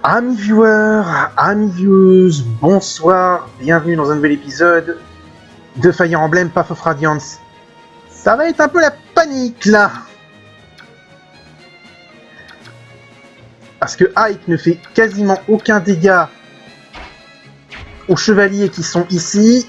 Amis viewers, amis viewers, bonsoir, bienvenue dans un nouvel épisode de Fire Emblem Path of Radiance. Ça va être un peu la panique là, parce que Ike ne fait quasiment aucun dégât aux chevaliers qui sont ici.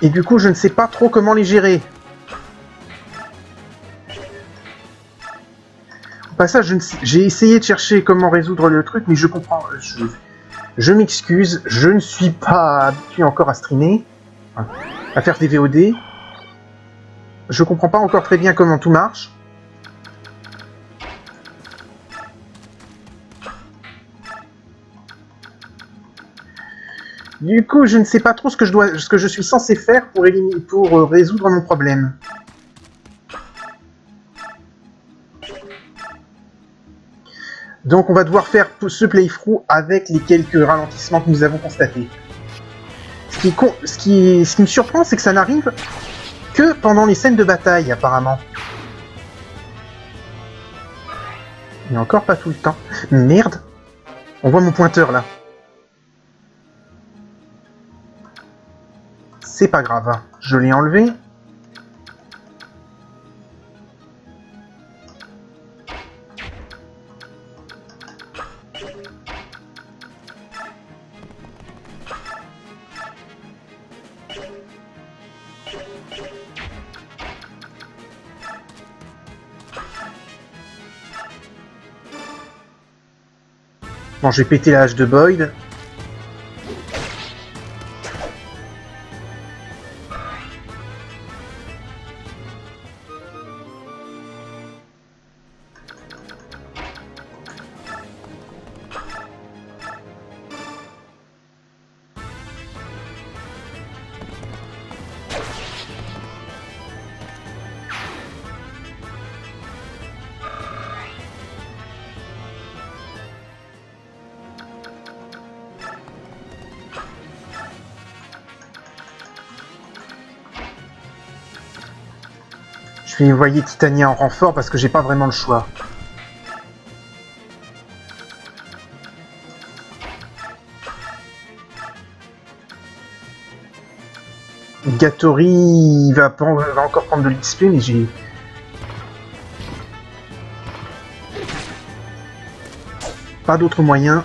Et du coup, je ne sais pas trop comment les gérer. Au passage, j'ai essayé de chercher comment résoudre le truc, mais je comprends. Je m'excuse, je ne suis pas habitué encore à streamer, à faire des VOD. Je comprends pas encore très bien comment tout marche. Du coup, je ne sais pas trop ce que je suis censé faire pour résoudre mon problème. Donc, on va devoir faire ce playthrough avec les quelques ralentissements que nous avons constatés. Ce qui me surprend, c'est que ça n'arrive que pendant les scènes de bataille, apparemment. Et encore pas tout le temps. Merde! On voit mon pointeur, là. C'est pas grave, je l'ai enlevé. Bon, je vais péter la hache de Boyd. Je vais envoyer Titania en renfort parce que j'ai pas vraiment le choix. Gattori va encore prendre de l'XP, mais j'ai... pas d'autre moyen.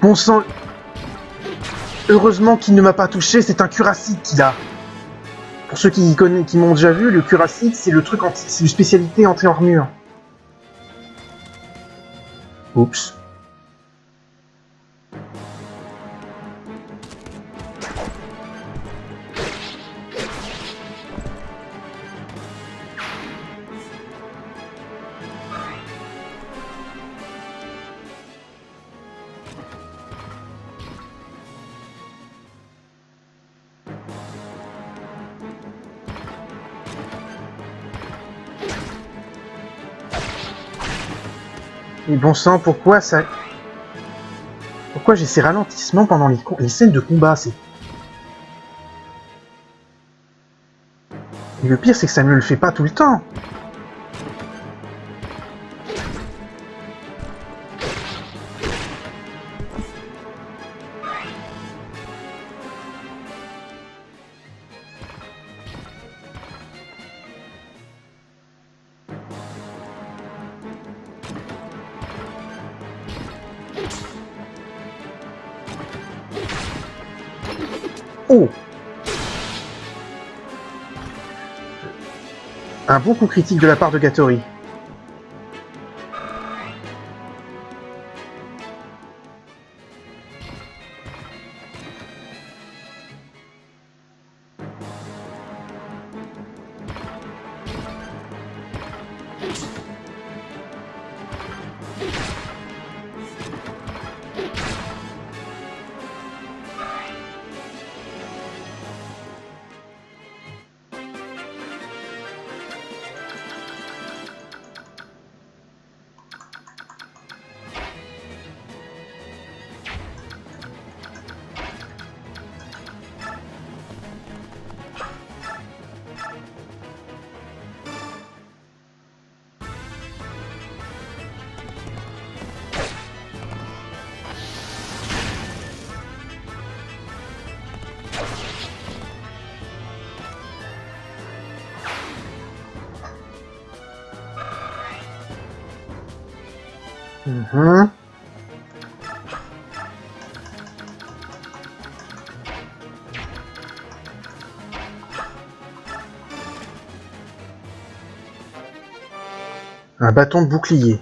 Bon sang... Heureusement qu'il ne m'a pas touché, c'est un cuirasside qu'il a. Pour ceux qui m'ont déjà vu, le cuirasside, c'est le truc c'est une spécialité anti-armure. Oups. Et bon sang, pourquoi j'ai ces ralentissements pendant les scènes de combat, c'est... Et le pire, c'est que ça ne me le fait pas tout le temps. Oh! Un bon coup critique de la part de Gattori. Mhm. Un bâton de bouclier.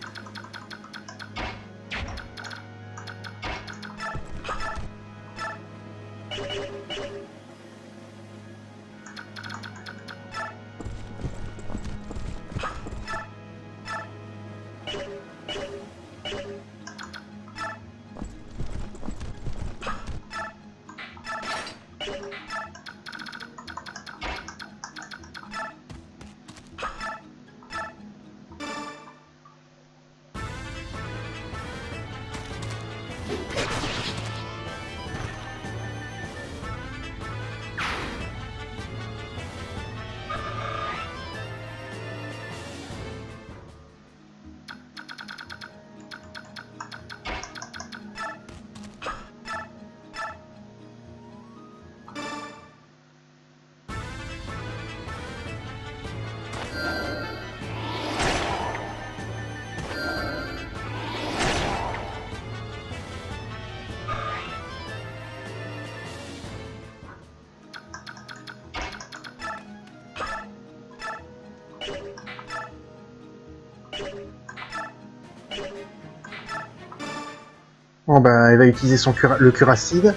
Bon bah, elle va utiliser le curacide.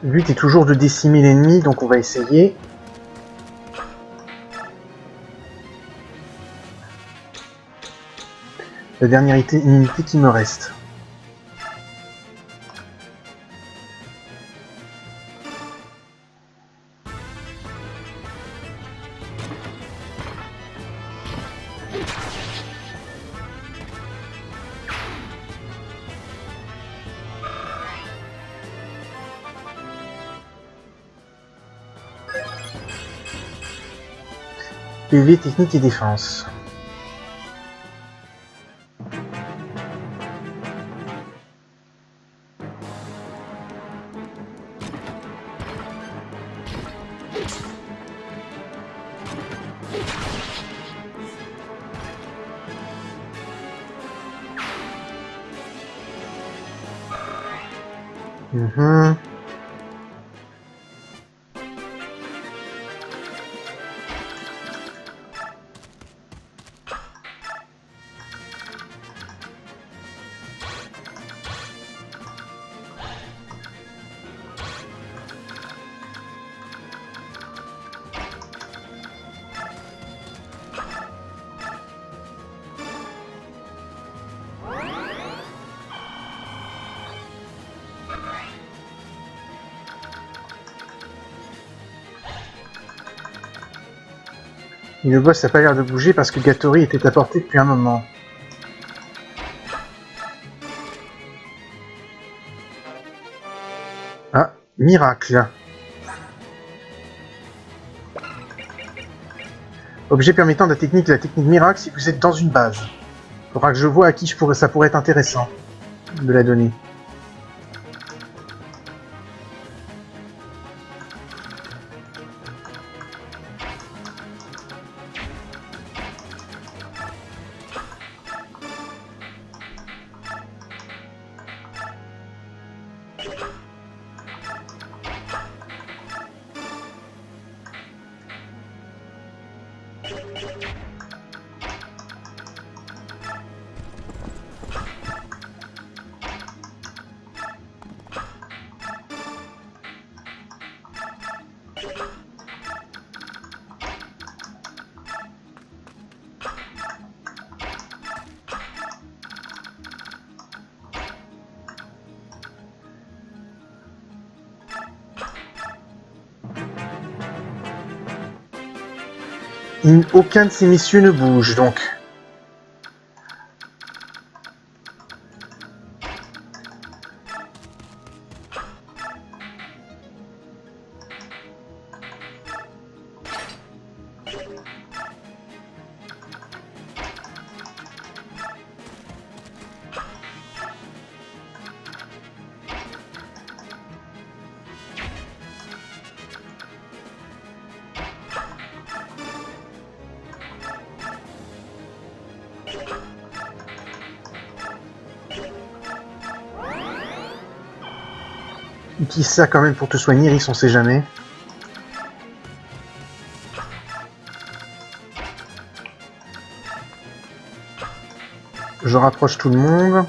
Le but est toujours de décimer l'ennemi, donc on va essayer. La dernière unité qui me reste. PV, technique et défense. Mhm. Et le boss n'a pas l'air de bouger parce que Gattori était à portée depuis un moment. Ah, miracle. Objet permettant la technique miracle si vous êtes dans une base. Faudra que je vois à qui ça pourrait être intéressant de la donner. Aucun de ces messieurs ne bouge, donc. Utilise ça quand même pour te soigner, Iris, on sait jamais. Je rapproche tout le monde.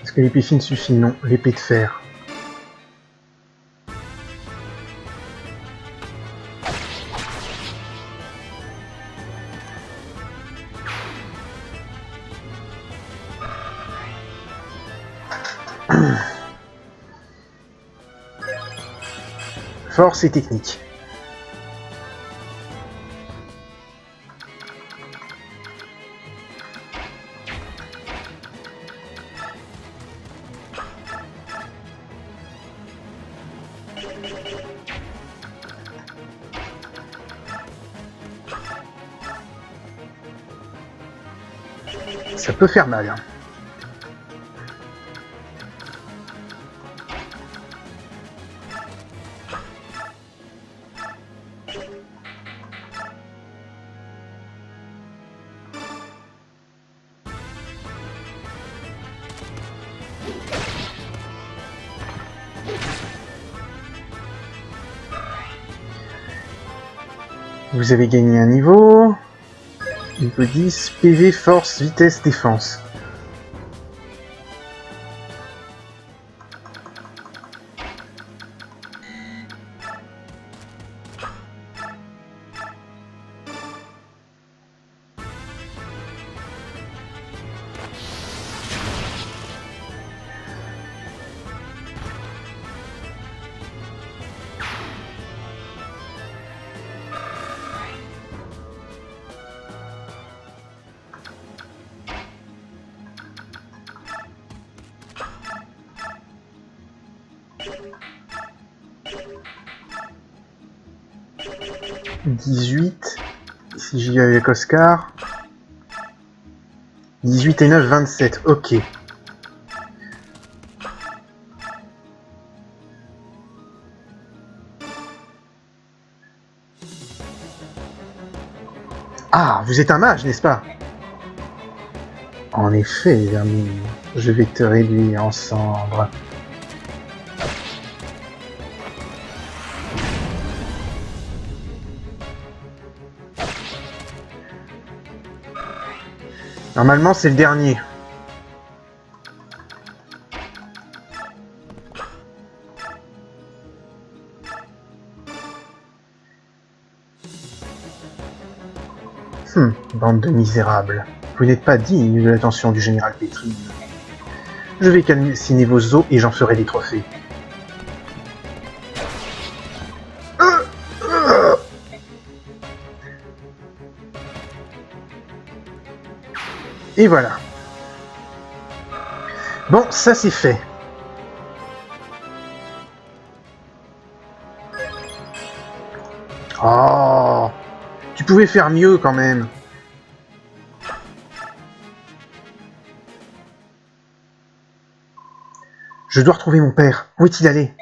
Est-ce que l'épée fine suffit? Non, l'épée de fer. Force et technique. Ça peut faire mal, hein. Vous avez gagné un niveau. Niveau 10, PV, force, vitesse, défense. « 18. Si j'y vais avec Oscar. 18 et 9, 27. Ok. Ah, vous êtes un mage, n'est-ce pas? En effet, Vermine, je vais te réduire en cendres. Normalement, c'est le dernier. Bande de misérables. Vous n'êtes pas digne de l'attention du général Pétrine. Je vais calciner vos os et j'en ferai des trophées. Et voilà. Bon, ça c'est fait. Oh, tu pouvais faire mieux quand même. Je dois retrouver mon père. Où est-il allé?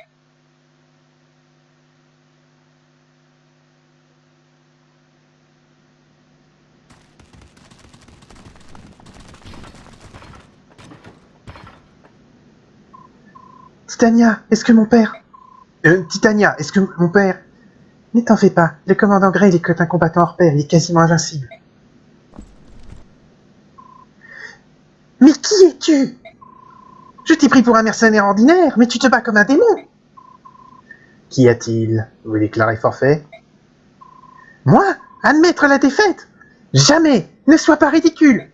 Titania, est-ce que mon père... Titania, est-ce que mon père... Ne t'en fais pas, le commandant Grey est un combattant hors pair, il est quasiment invincible. Mais qui es-tu? Je t'ai pris pour un mercenaire ordinaire, mais tu te bats comme un démon. Qu'y a-t-il? Vous déclarez forfait? Moi? Admettre la défaite? Jamais! Ne sois pas ridicule!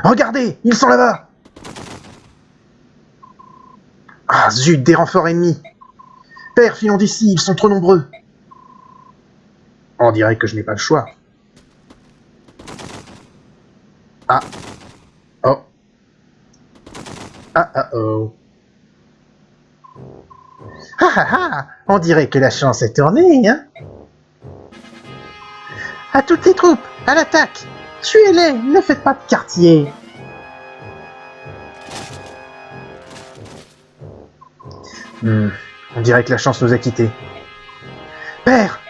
Regardez, ils sont là-bas! Ah zut, des renforts ennemis! Père, filons d'ici, ils sont trop nombreux. On dirait que je n'ai pas le choix. Ah. Oh. Ah ah oh. Ah ah ah. On dirait que la chance est tournée, hein. À toutes les troupes, à l'attaque. Tuez-les, ne faites pas de quartier. On dirait que la chance nous a quittés. Père!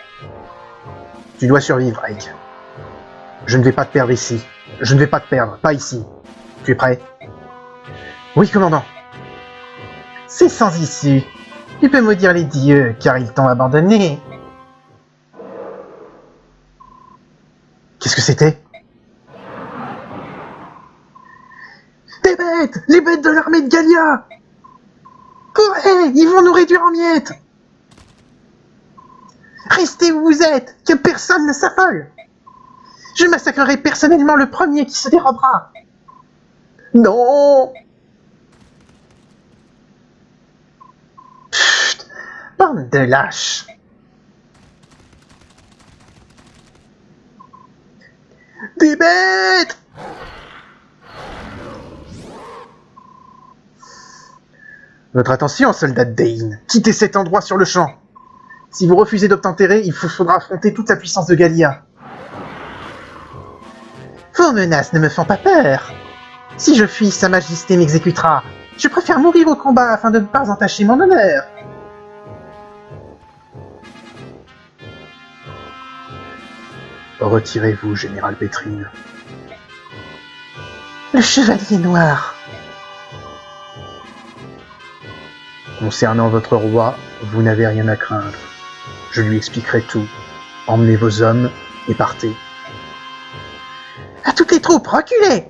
Tu dois survivre, Ike. Je ne vais pas te perdre ici. Je ne vais pas te perdre, pas ici. Tu es prêt? Oui, commandant. C'est sans issue. Tu peux maudire les dieux, car ils t'ont abandonné. Qu'est-ce que c'était? Des bêtes! Les bêtes de l'armée de Gallia! Courez! Ils vont nous réduire en miettes! Restez où vous êtes! Que personne ne s'affole! Je massacrerai personnellement le premier qui se dérobera! Non! Pfft! Bande de lâches! Des bêtes! Votre attention, soldat Dane. Quittez cet endroit sur le champ. Si vous refusez d'obtempérer, il vous faudra affronter toute la puissance de Gallia. Vos menaces ne me font pas peur. Si je fuis, Sa Majesté m'exécutera. Je préfère mourir au combat afin de ne pas entacher mon honneur. Retirez-vous, général Pétrine. Le chevalier noir. Concernant votre roi, vous n'avez rien à craindre. Je lui expliquerai tout. Emmenez vos hommes et partez. À toutes les troupes, reculez!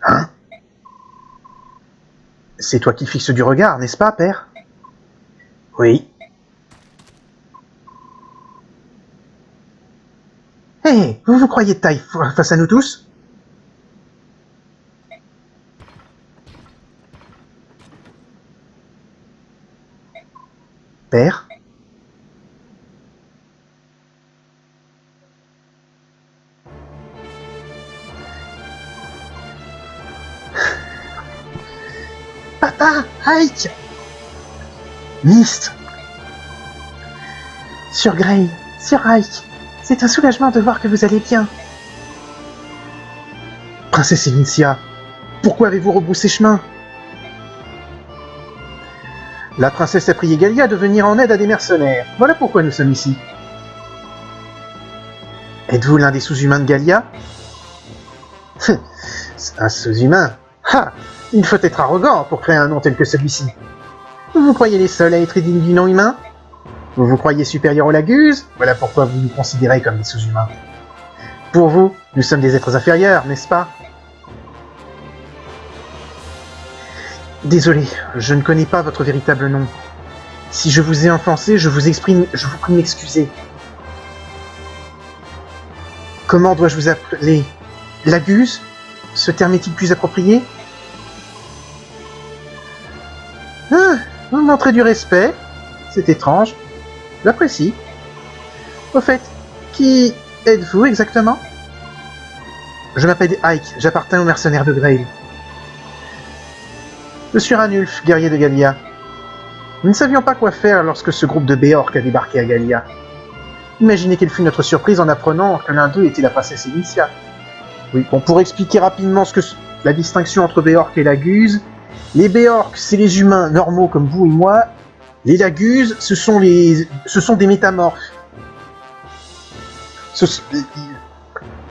Hein? C'est toi qui fixes du regard, n'est-ce pas, père? Oui. Hé, hey, vous vous croyez de taille face à nous tous? Père? Papa, Ike! Mist! Sur Grey, sur Ike, c'est un soulagement de voir que vous allez bien. Princesse Elincia, pourquoi avez-vous rebroussé chemin? La princesse a prié Gallia de venir en aide à des mercenaires. Voilà pourquoi nous sommes ici. Êtes-vous l'un des sous-humains de Gallia? Un sous-humain? Ha! Il faut être arrogant pour créer un nom tel que celui-ci. Vous vous croyez les seuls à être dignes du nom humain? Vous vous croyez supérieur aux Laguz? Voilà pourquoi vous nous considérez comme des sous-humains. Pour vous, nous sommes des êtres inférieurs, n'est-ce pas? Désolé, je ne connais pas votre véritable nom. Si je vous ai offensé, je vous prie de m'excuser. Comment dois-je vous appeler? Laguse? Ce terme est-il plus approprié? Ah, vous montrez du respect. C'est étrange. J'apprécie. Au fait, qui êtes-vous exactement? Je m'appelle Ike, j'appartiens aux mercenaires de Grail. Je suis Ranulf, guerrier de Gallia. Nous ne savions pas quoi faire lorsque ce groupe de Béorques a débarqué à Gallia. Imaginez quelle fut notre surprise en apprenant que l'un d'eux était la princesse Elyncia. Oui, bon, pour expliquer rapidement la distinction entre Béorques et Laguse, les Béorques, c'est les humains normaux comme vous et moi. Les Laguses, ce sont des métamorphes.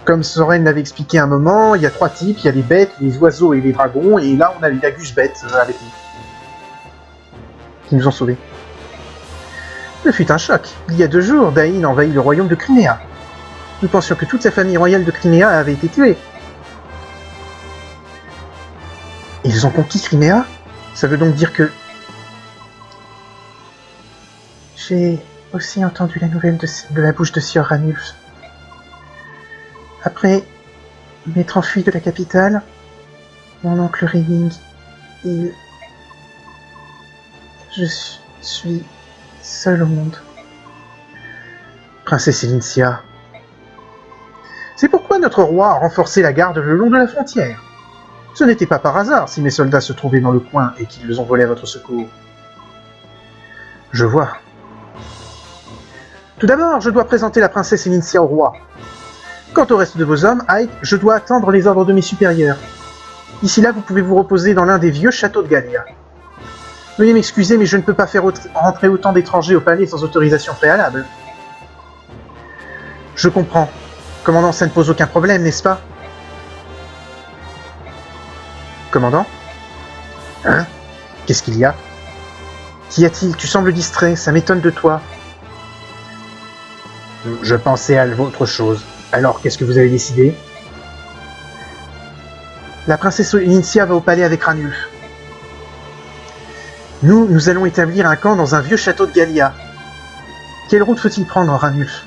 Comme Soren l'avait expliqué à un moment, il y a 3 types, il y a les bêtes, les oiseaux et les dragons, et là on a les Laguses bêtes avec nous. Qui nous ont sauvés. Ce fut un choc. Il y a 2 jours, Dain envahit le royaume de Crimea. Nous pensions que toute la famille royale de Crimea avait été tuée. Ils ont conquis Crimea? Ça veut donc dire que... J'ai aussi entendu la nouvelle de la bouche de Sieur Ranulf. Après m'être enfui de la capitale, mon oncle Renning, je suis seul au monde. Princesse Elyncia. C'est pourquoi notre roi a renforcé la garde le long de la frontière. Ce n'était pas par hasard si mes soldats se trouvaient dans le coin et qu'ils ont volé à votre secours. Je vois. Tout d'abord, je dois présenter la princesse Elyncia au roi. Quant au reste de vos hommes, Ike, je dois attendre les ordres de mes supérieurs. D'ici là, vous pouvez vous reposer dans l'un des vieux châteaux de Gallia. Veuillez m'excuser, mais je ne peux pas faire rentrer autant d'étrangers au palais sans autorisation préalable. Je comprends. Commandant, ça ne pose aucun problème, n'est-ce pas? Commandant? Hein? Qu'est-ce qu'il y a? Qu'y a-t-il? Tu sembles distrait, ça m'étonne de toi. Je pensais à autre chose. Alors, qu'est-ce que vous avez décidé? La princesse Elyncia va au palais avec Ranulf. Nous allons établir un camp dans un vieux château de Gallia. Quelle route faut-il prendre, Ranulf?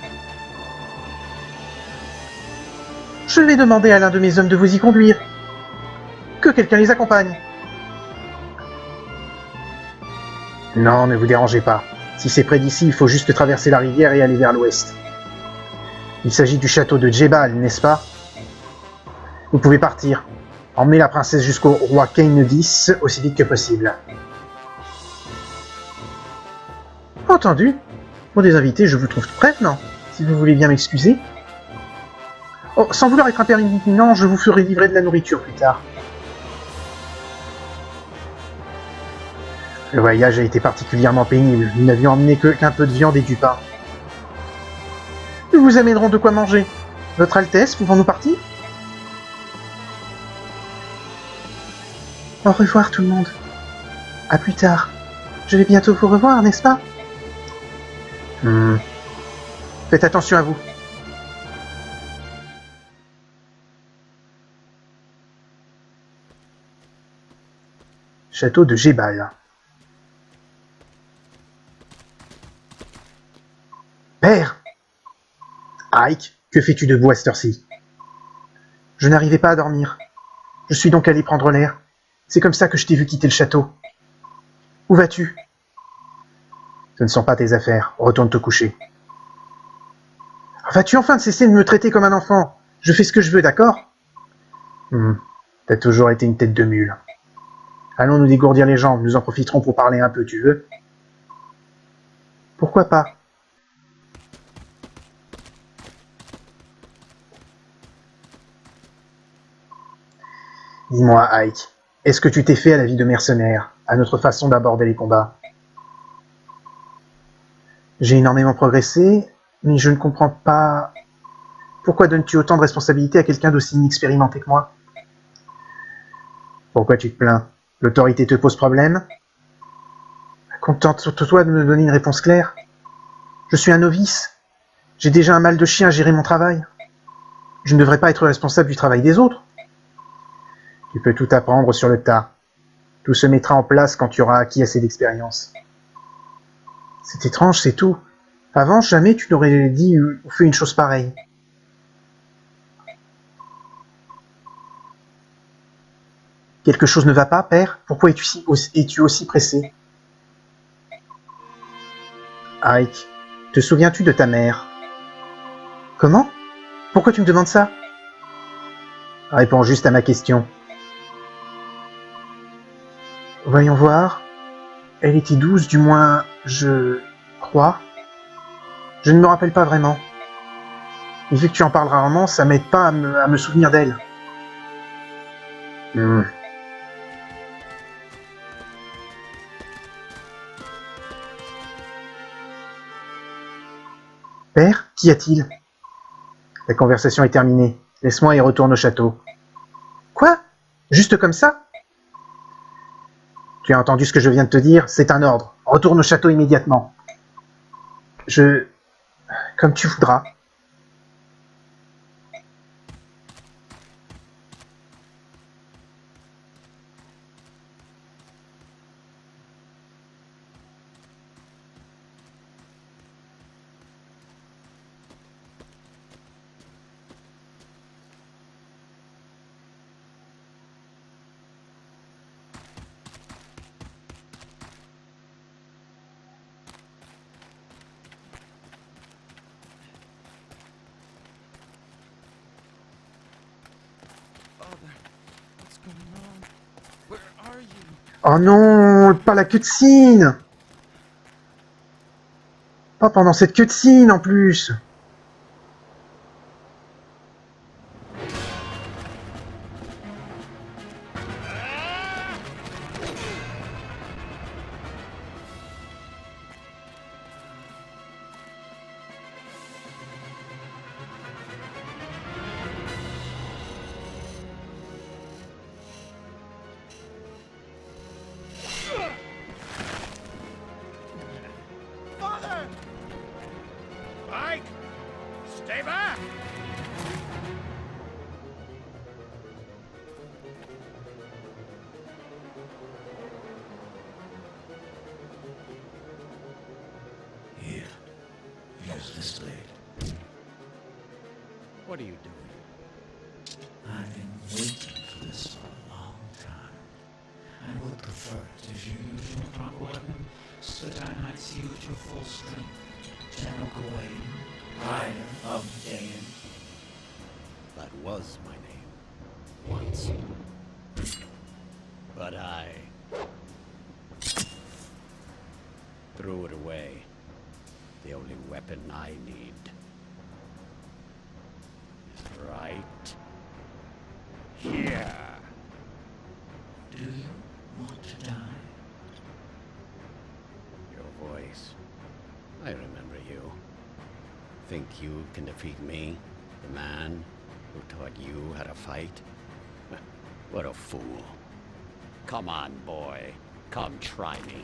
Je vais demander à l'un de mes hommes de vous y conduire. Que quelqu'un les accompagne. Non, ne vous dérangez pas. Si c'est près d'ici, il faut juste traverser la rivière et aller vers l'ouest. Il s'agit du château de Djebal, n'est-ce pas? Vous pouvez partir. Emmenez la princesse jusqu'au roi Kane X aussi vite que possible. Entendu. Pour des invités, je vous trouve prête, non? Si vous voulez bien m'excuser. Oh, sans vouloir être impertinent, je vous ferai livrer de la nourriture plus tard. Le voyage a été particulièrement pénible. Nous n'avions emmené qu'un peu de viande et du pain. Nous vous amènerons de quoi manger. Votre Altesse, pouvons-nous partir? Au revoir tout le monde. À plus tard. Je vais bientôt vous revoir, n'est-ce pas? Faites attention à vous. Château de Djebal. Père! Ike, que fais-tu debout à cette heure-ci? Je n'arrivais pas à dormir. Je suis donc allé prendre l'air. C'est comme ça que je t'ai vu quitter le château. Où vas-tu? Ce ne sont pas tes affaires. Retourne te coucher. Vas-tu enfin cesser de me traiter comme un enfant? Je fais ce que je veux, d'accord? T'as toujours été une tête de mule. Allons nous dégourdir les jambes. Nous en profiterons pour parler un peu, tu veux? Pourquoi pas? Dis-moi, Ike, est-ce que tu t'es fait à la vie de mercenaire, à notre façon d'aborder les combats? J'ai énormément progressé, mais je ne comprends pas... Pourquoi donnes-tu autant de responsabilités à quelqu'un d'aussi inexpérimenté que moi? Pourquoi tu te plains? L'autorité te pose problème? Contente-toi de me donner une réponse claire. Je suis un novice. J'ai déjà un mal de chien à gérer mon travail. Je ne devrais pas être responsable du travail des autres. Tu peux tout apprendre sur le tas. Tout se mettra en place quand tu auras acquis assez d'expérience. C'est étrange, c'est tout. Avant, jamais tu n'aurais dit ou fait une chose pareille. Quelque chose ne va pas, père? Pourquoi es-tu aussi pressé? Ike, te souviens-tu de ta mère? Comment? Pourquoi tu me demandes ça? Réponds juste à ma question. Voyons voir. Elle était douce, du moins, je crois. Je ne me rappelle pas vraiment. Et vu que tu en parles rarement, ça m'aide pas à me souvenir d'elle. Père, qu'y a-t-il? La conversation est terminée. Laisse-moi et retourne au château. Quoi? Juste comme ça? Tu as entendu ce que je viens de te dire? C'est un ordre. Retourne au château immédiatement. Comme tu voudras. Oh non, pas la cutscene! Pas pendant cette cutscene en plus! Stay back! Here's this blade. What are you doing? I've been waiting for this for a long time. I would prefer it if you used your proper weapon, so that I might see you at your full strength. General Gawain, Rider of Dayan. That was my name. Once. But I threw it away. The only weapon I need is right here. Do you want to die? Your voice. I remember you. Think you can defeat me? The man who taught you how to fight? What a fool. Come on, boy. Come try me.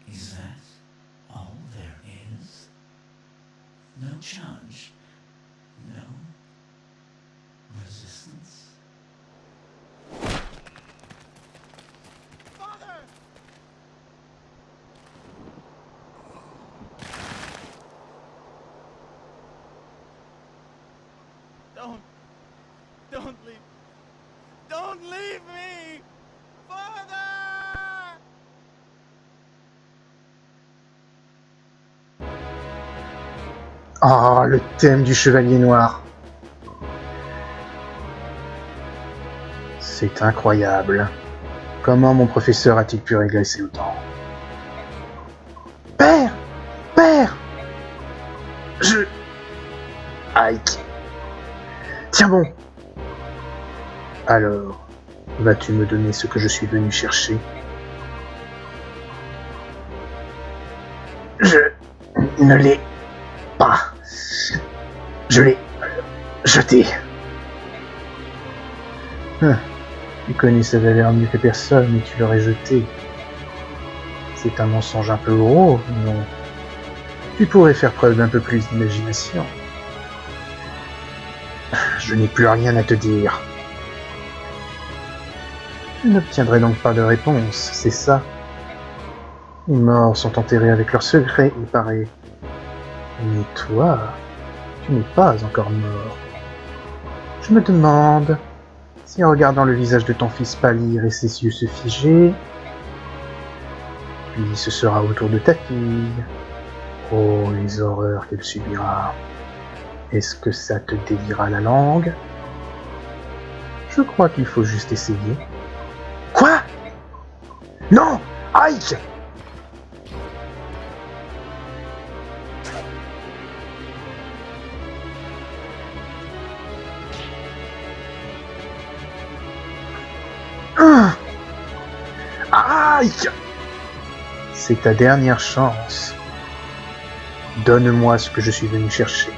Is that all there is? No challenge? No resistance? Father! Don't leave. Don't leave me! Father! Ah, le thème du Chevalier Noir. C'est incroyable. Comment mon professeur a-t-il pu régresser autant? Père! Père! Ike. Tiens bon. Alors, vas-tu me donner ce que je suis venu chercher? Je ne l'ai pas. Je l'ai jeté. Tu connais sa valeur mieux que personne et tu l'aurais jeté. C'est un mensonge un peu gros, non? Tu pourrais faire preuve d'un peu plus d'imagination. Je n'ai plus rien à te dire. Je n'obtiendrai donc pas de réponse, c'est ça? Les morts sont enterrés avec leurs secrets, il paraît. Mais toi, tu n'es pas encore mort. Je me demande si en regardant le visage de ton fils pâlir et ses yeux se figer, puis ce sera au tour de ta fille. Oh, les horreurs qu'elle subira. Est-ce que ça te déliera la langue? Je crois qu'il faut juste essayer. Quoi? Non! Ike! Ike! C'est ta dernière chance. Donne-moi ce que je suis venu chercher.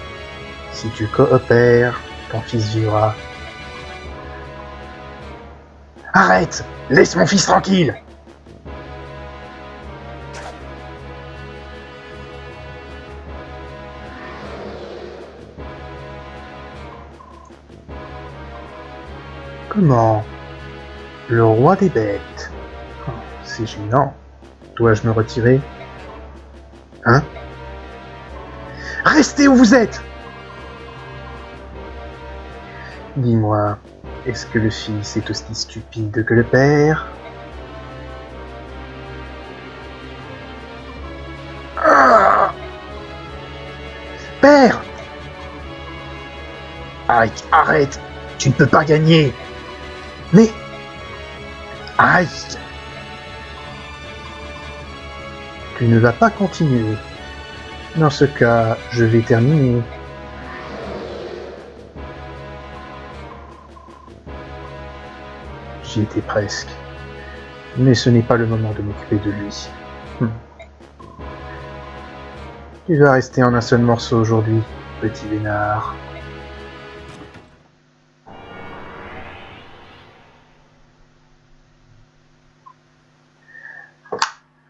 Si tu coopères, ton fils vivra. Arrête! Laisse mon fils tranquille! Comment? Le roi des bêtes. Oh, c'est gênant. Dois-je me retirer? Hein? Restez où vous êtes! Dis-moi, est-ce que le fils est aussi stupide que le père? Ah! Père! Ike, arrête! Tu ne peux pas gagner! Mais... Ike! Tu ne vas pas continuer. Dans ce cas, je vais terminer. J'y étais presque. Mais ce n'est pas le moment de m'occuper de lui. Tu vas rester en un seul morceau aujourd'hui, petit vénard.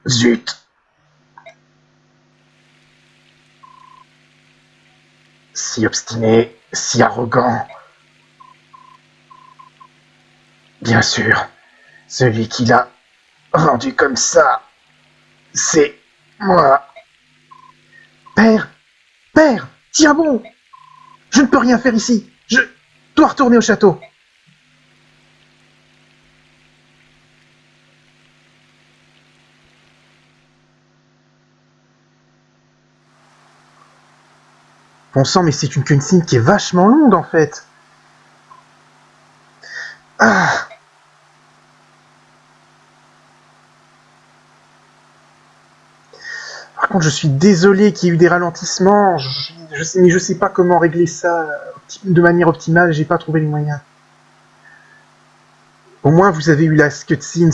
Zut! Si obstiné, si arrogant. Bien sûr, celui qui l'a rendu comme ça, c'est moi. Père! Père! Tiens bon! Je ne peux rien faire ici. Je dois retourner au château. Bon sang, mais c'est une cutscene qui est vachement longue en fait. Ah! Par contre, je suis désolé qu'il y ait eu des ralentissements. Je sais pas comment régler ça de manière optimale. J'ai pas trouvé les moyens. Au moins, vous avez eu la cutscene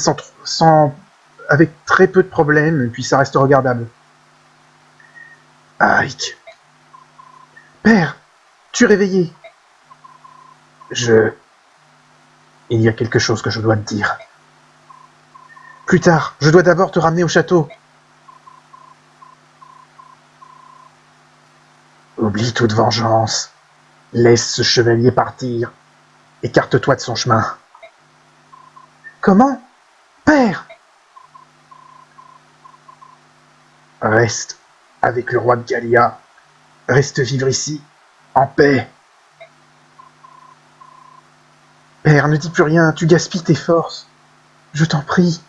avec très peu de problèmes, et puis ça reste regardable. Ike. Père, tu es réveillé. Il y a quelque chose que je dois te dire. Plus tard, je dois d'abord te ramener au château. Oublie toute vengeance. Laisse ce chevalier partir. Écarte-toi de son chemin. Comment? Père! Reste avec le roi de Gallia. Reste vivre ici, en paix. Père, ne dis plus rien, tu gaspilles tes forces. Je t'en prie.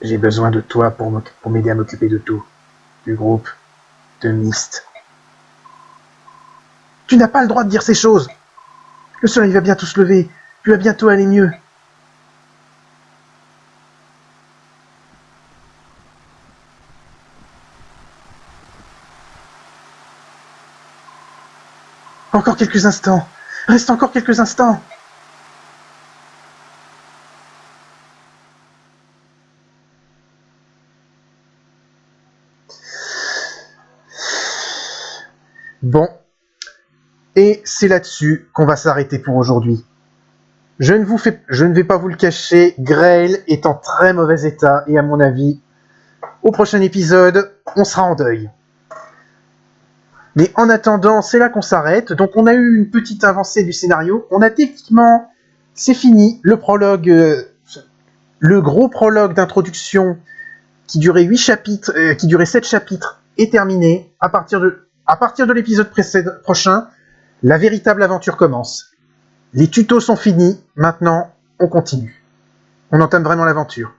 J'ai besoin de toi pour m'aider à m'occuper de tout. Du groupe, de Myst. Tu n'as pas le droit de dire ces choses. Le soleil va bientôt se lever. Tu vas bientôt aller mieux. Encore quelques instants. Reste encore quelques instants. Bon. Et c'est là-dessus qu'on va s'arrêter pour aujourd'hui. Je ne vais pas vous le cacher, Grail est en très mauvais état et à mon avis, au prochain épisode, on sera en deuil. Mais en attendant, c'est là qu'on s'arrête. Donc on a eu une petite avancée du scénario. On a techniquement, c'est fini, le prologue, le gros prologue d'introduction qui durait 8 chapitres, qui durait 7 chapitres est terminé. À partir de l'épisode prochain, la véritable aventure commence. Les tutos sont finis, maintenant on continue. On entame vraiment l'aventure.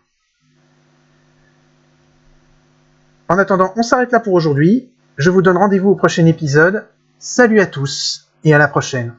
En attendant, on s'arrête là pour aujourd'hui. Je vous donne rendez-vous au prochain épisode. Salut à tous et à la prochaine.